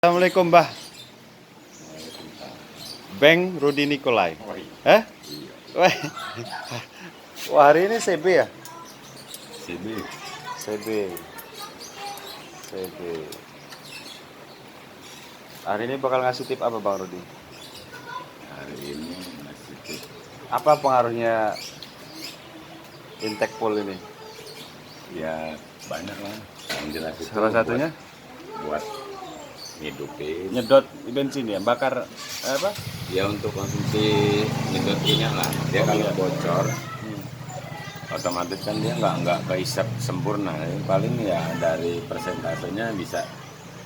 Assalamualaikum, Mbah. Beng Rudi Nikolai. Eh? Wah, wah, hari ini CB ya? CB. CB. CB. Hari ini bakal ngasih tip apa, Bang Rudi? Hari ini masih tip. Apa pengaruhnya intake pool ini? Ya banyak lah. Yang jelas itu Salah satunya buat ngidupin. nyedot bensin ya, bakar apa? Ya untuk konsumsi nyedotnya lah. Dia kalau bocor, otomatis kan dia nggak keisap sempurna. Paling ya dari persentasenya bisa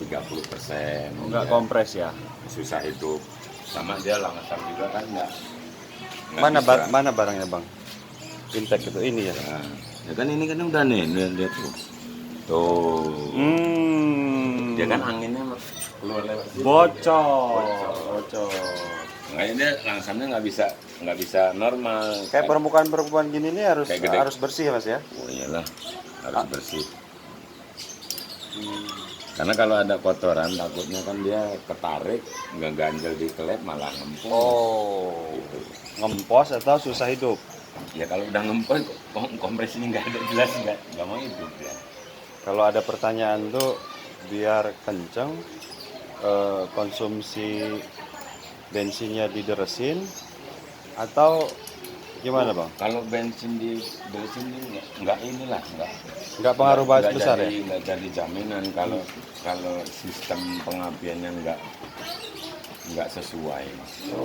30%. Enggak ya. kompres ya. Susah hidup. Sama dia langsam juga kan nggak Mana barangnya, Bang? Intake itu ini ya. Ya kan ini kan udah nih, lihat tuh. Tuh. Dia kan anginnya keluar lewat sini. Bocor. Makanya dia langsamnya nggak bisa normal. Kayak permukaan gini nih Kayak gede. harus bersih ya, Mas ya. Oh iyalah, harus bersih. Karena kalau ada kotoran takutnya kan dia ketarik, nggak ganjel di kelep malah ngempos. Oh, Gitu. ngempos atau susah hidup. Ya kalau udah ngempos, kompres ini nggak ada, jelas nggak mau hidup ya. Kalau ada pertanyaan tuh biar kenceng, konsumsi bensinnya dideresin atau gimana, Bang? Kalau bensin di ini nggak inilah Nggak pengaruh nggak besar jadi, ya? nggak jadi jaminan kalau sistem pengapiannya nggak sesuai.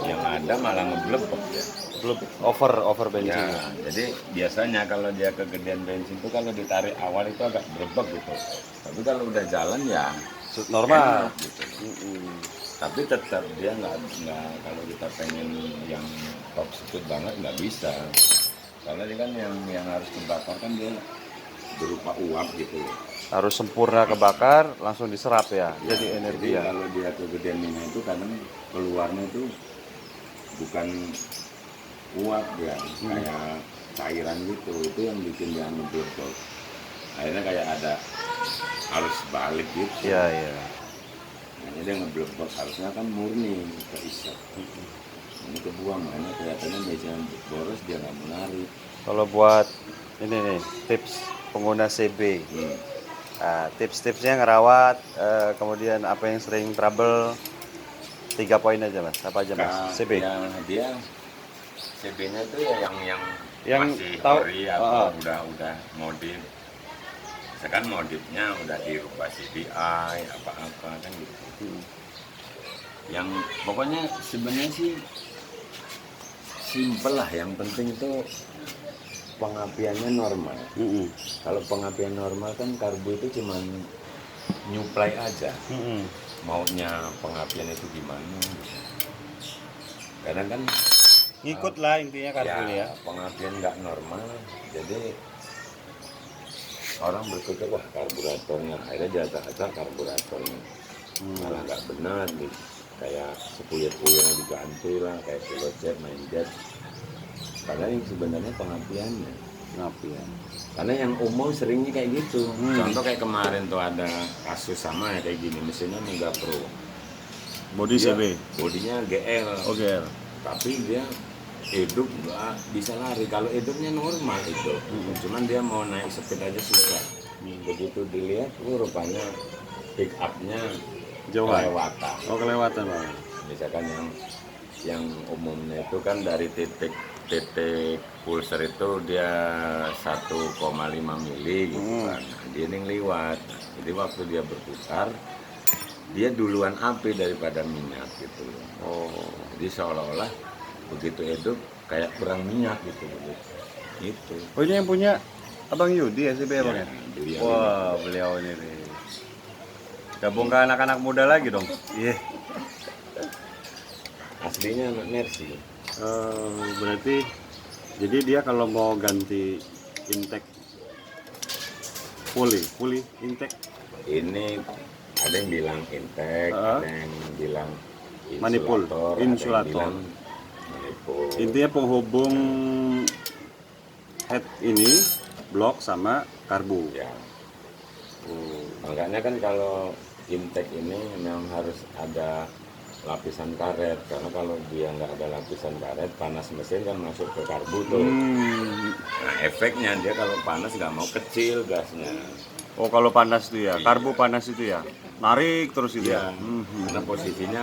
Yang ada malah ngeblebek ya. Belum over bensin. Ya, jadi biasanya kalau dia kegedean bensin itu kalau ditarik awal itu agak brebek gitu. Tapi kalau udah jalan ya Normal. enak gitu. Tapi tetap dia nggak kalau kita pengen yang top speed banget nggak bisa. Karena dia kan yang harus dibakar kan dia berupa uap gitu. Harus sempurna kebakar, langsung diserap ya. Jadi energi ya. Kalau dia kegedean minyak itu kadang keluarnya itu bukan uap ya, kayak cairan gitu. Itu yang bikin dia ngeblebek. Akhirnya kayak ada harus balik gitu. Iya, iya. Nah, dia ngeblebek, harusnya kan murni keisap. Ini kebuang, makanya kelihatannya biasanya boros dia nggak menarik. Kalau buat ini nih tips pengguna CB. Nah, tips-tipsnya ngerawat, kemudian apa yang sering trouble, 3 poin aja, Mas. Apa aja, Mas? CB. Ya, dia CB-nya tuh ya yang masih tahu ori atau udah modif. Misalkan modifnya udah dirubah CDI apa-apa kan gitu. Yang pokoknya sebenarnya sih simple lah, yang penting itu pengapiannya normal. Kalau pengapian normal kan karbo itu cuma nyuplai aja. Maunya pengapian itu gimana gitu. Kadang kan Ngikut lah intinya karbo ya. pengapian nggak normal, jadi orang berpikir wah karburatornya, akhirnya jatah karburatornya malah nggak benar nih, kayak sepuyat-puyatnya diganti lah, kayak pilot main jet. Padahal yang sebenarnya pengapiannya. Karena yang umum seringnya kayak gitu. Contoh kayak kemarin tuh ada kasus sama ya kayak gini, mesinnya Mega Pro. Body CB. Bodinya GL. Oke. Tapi dia hidup nggak bisa lari. Kalau hidupnya normal itu, cuman dia mau naik speed aja susah. Begitu dilihat, rupanya pick up-nya kelewatan. Oh, kelewatan, Bang. Misalkan yang umumnya itu kan dari titik pulser itu dia 1,5 mili gitu kan. Dia yang lewat. Jadi waktu dia berputar, dia duluan api daripada minyak gitu. Jadi seolah-olah begitu hidup kayak kurang minyak gitu. Itu. Oh, ini yang punya Abang Yudi ya CB ya, Bang? Beliau Wah, beliau ini nih. Gabung ke anak-anak muda lagi dong. Iya. aslinya anak Mercy. Berarti jadi dia kalau mau ganti intake fully intake Ini ada yang bilang intake, ada yang bilang insulator. ada yang bilang manipul. Intinya penghubung head ini blok sama karbu. Ya. Makanya kan kalau intake ini memang harus ada lapisan karet, karena kalau dia nggak ada lapisan karet, panas mesin kan masuk ke karbu tuh. Nah, efeknya dia kalau panas nggak mau kecil gasnya. Oh, kalau panas itu ya, Iya. karbu panas itu ya, narik terus itu ya. Karena posisinya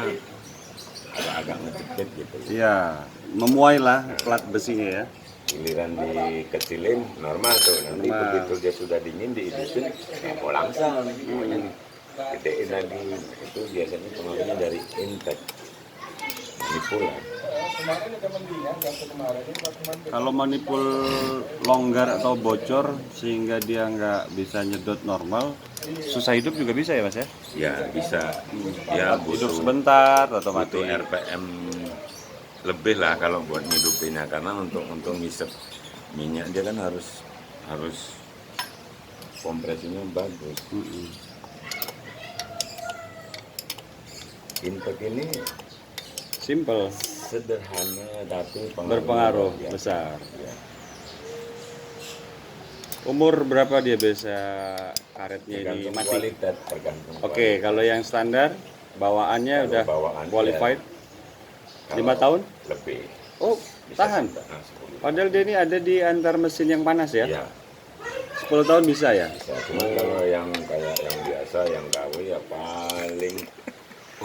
agak ngejepit gitu. Iya, memuai lah plat besinya ya. Giliran dikecilin normal tuh, nanti Normal. begitu dia sudah dingin dihidusin nggak mau langsung, pokoknya gedein lagi. Itu biasanya pengaruhnya dari intake manipul lah. Kalau manipul longgar atau bocor sehingga dia nggak bisa nyedot normal, susah hidup juga bisa ya mas ya? Ya bisa, dia Hidup butuh sebentar atau mati. butuh RPM lebih lah kalau buat ngidupinnya, karena untuk ngisep minyak dia kan harus kompresinya bagus. Intake ini Simple, sederhana tapi berpengaruh ya. besar. Ya. Umur berapa dia biasa karetnya ini Tergantung mati? kualitas, tergantung Oke, kalau yang standar bawaannya Kalau udah bawaan, qualified Kalau 5 tahun? lebih. Oh, Bisa tahan. nah, 10. Padahal dia ini ada di antar mesin yang panas ya? Iya, 10 tahun bisa ya? bisa. Cuma kalau yang kayak yang biasa, yang KW ya paling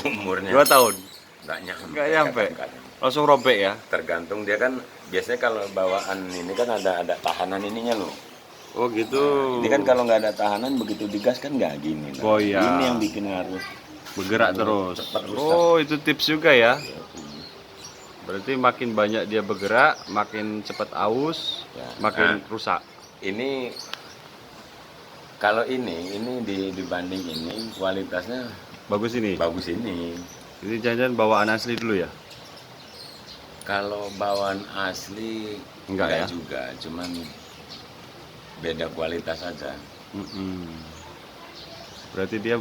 umurnya 2 tahun? nggak nyampe. Nggak nyampe? Nggak nyampe. Langsung robek ya? Tergantung dia kan, biasanya kalau bawaan ini kan ada tahanan ininya loh. Oh gitu. Ini kan kalau nggak ada tahanan begitu digas kan nggak gini. Oh iya. Ini yang bikin harus Bergerak terus. cepat rusak. Oh, itu tips juga ya? Berarti makin banyak dia bergerak, makin cepat aus, Ya. makin Nah, rusak. ini kalau ini dibanding ini kualitasnya Bagus ini. bagus ini. Ini jangan-jangan bawaan asli dulu ya? Kalau bawaan asli Enggak ya? juga, cuman beda kualitas aja. Berarti dia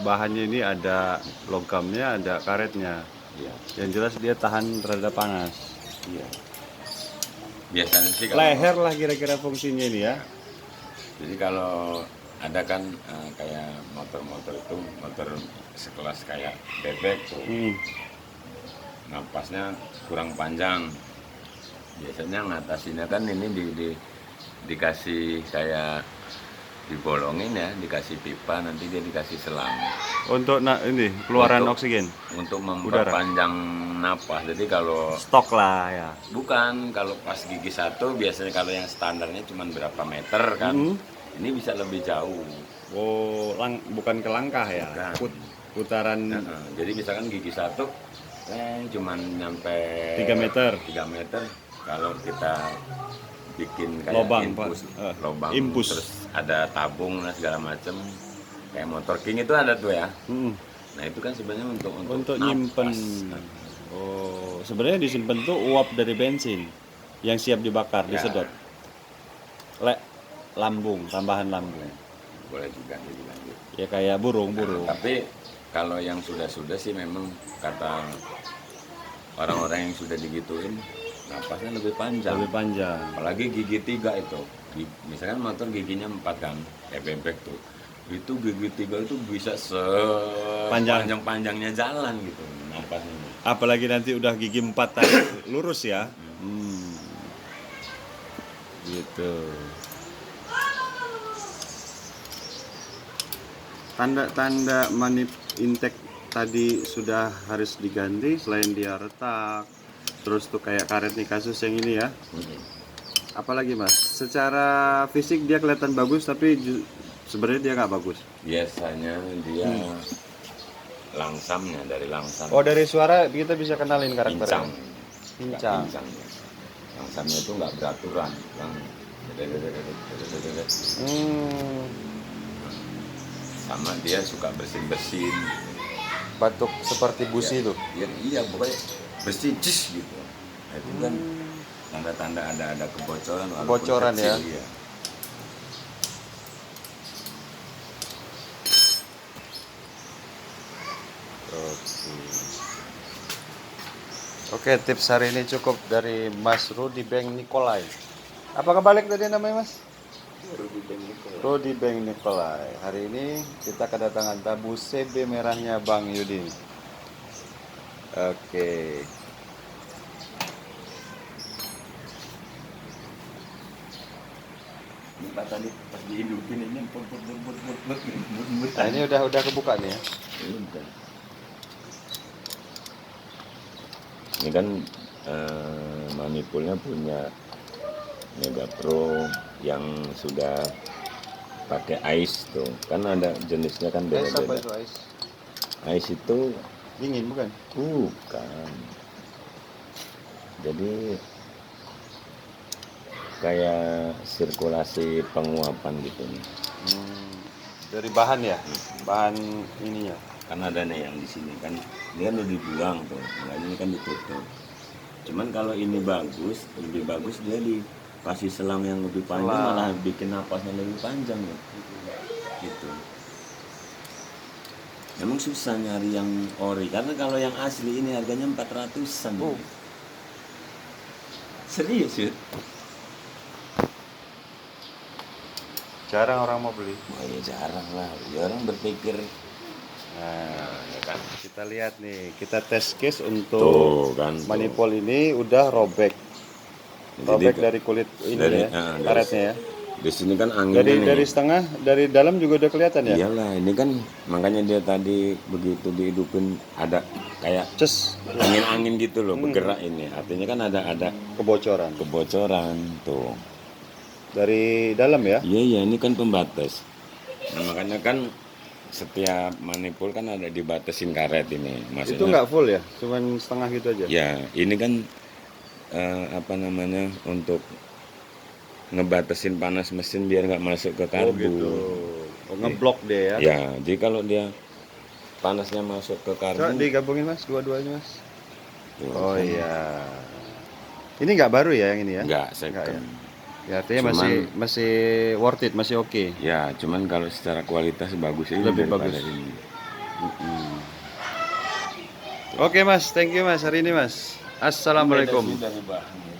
bahannya ini ada logamnya, ada karetnya. Iya. Yang jelas dia tahan terhadap panas. Iya. Biasanya sih kalau, Leher lah kira-kira fungsinya ini ya. jadi kalau ada kan kayak motor-motor itu motor sekelas kayak bebek tuh, napasnya kurang panjang. Biasanya ngatasinnya kan ini dikasih kayak dibolongin ya, dikasih pipa, nanti dia dikasih selang Untuk ini keluaran Untuk- oksigen. untuk memperpanjang napas. Jadi kalau Stok lah ya. bukan, kalau pas gigi satu biasanya kalau yang standarnya cuma berapa meter kan, ini bisa lebih jauh. Oh, bukan ke langkah ya. Bukan. Putaran Jadi misalkan gigi satu cuma nyampe 3 meter. 3 meter. Kalau kita bikin kayak Lobang, infus, Pak. lobang, Infus. terus ada tabung lah segala macem, kayak motor king itu ada tuh ya. Nah itu kan sebenarnya untuk nyimpen. napas. Oh, sebenarnya disimpan tuh uap dari bensin yang siap dibakar, Ya. disedot. Lambung, tambahan lambung. Boleh juga dibilang gitu. Ya kayak burung-burung. Tapi kalau yang sudah sih memang kata orang-orang yang sudah digituin napasnya lebih panjang. Lebih panjang. Apalagi gigi 3 itu. Misalkan motor giginya 4 kan, kayak bebek tuh. Itu gigi 3 itu bisa sepanjang-panjangnya jalan gitu napasnya. Apalagi nanti udah gigi 4 tadi lurus ya. Gitu. Tanda-tanda manip intake tadi sudah harus diganti selain dia retak. Terus tuh kayak karet nih kasus yang ini ya. Apalagi mas, secara fisik dia kelihatan bagus tapi sebenarnya dia nggak bagus. Biasanya dia langsamnya, dari langsam. Oh, dari suara kita bisa kenalin pincang. karakternya. Nggak Pincang. pincang. Langsamnya itu nggak beraturan. Yang sama dia suka bersin-bersin. Batuk seperti busi tuh. Ya, iya, pokoknya bersih cis gitu. Nah, itu kan tanda-tanda ada kebocoran. walaupun Kebocoran ya. kecil, ya. Oke, tips hari ini cukup dari Mas Rudi Beng Nikolai. Apa kebalik tadi namanya Mas? Rodi Beng Nikolai. Hari ini kita kedatangan tamu CB merahnya Bang Yudi. Oke. Pak tadi pas dihidupin ini Nah, ini udah kebuka nih ya. udah. Ini kan Manipulnya punya Mega Pro yang sudah pakai ice tuh. Kan ada jenisnya kan Ice apa beda-beda. itu ice? Ice itu Dingin bukan? bukan. Jadi kayak sirkulasi penguapan gitu nih. Dari bahan ya? Bahan ininya. Kan ada nih yang di sini kan dia udah dibuang tuh, nah ini kan ditutup. Cuman kalau ini bagus, lebih bagus dia dikasih selang yang lebih panjang, Selang. malah bikin napasnya lebih panjang ya. Gitu. Emang susah nyari yang ori karena kalau yang asli ini harganya 400-an. Oh. Serius ya? Jarang orang mau beli. Wah ya jarang lah. Ya orang berpikir Nah, ya kan? Kita lihat nih, kita test case untuk tuh kan. Manipul ini udah robek. Robek dari kulit ini ya, karetnya ya. Di sini kan anginnya nih. Dari setengah, dari dalam juga udah kelihatan ya. Iyalah, ini kan makanya dia tadi begitu dihidupin ada kayak Ces, angin-angin gitu loh bergerak ini. Artinya kan ada kebocoran. kebocoran tuh. Dari dalam ya. Iya iya ini kan pembatas. Nah, makanya kan setiap Manipul kan ada dibatasin karet ini. Maksudnya Itu nggak full ya, cuman setengah gitu aja. ya ini kan apa namanya untuk ngebatasin panas mesin biar nggak masuk ke karbu. Oh gitu. Oh, ngeblok dia ya. Ya, jadi kalau dia panasnya masuk ke Coba karbu. digabungin mas, dua-duanya mas. tuh, Oh kan iya. Ini nggak baru ya yang ini ya? nggak Nggak second. Ya, artinya masih worth it, masih oke. Ya, cuman kalau secara kualitas bagus ini Lebih daripada bagus. ini. Oke mas, thank you mas hari ini mas. Assalamualaikum. Beda sih dari bahannya.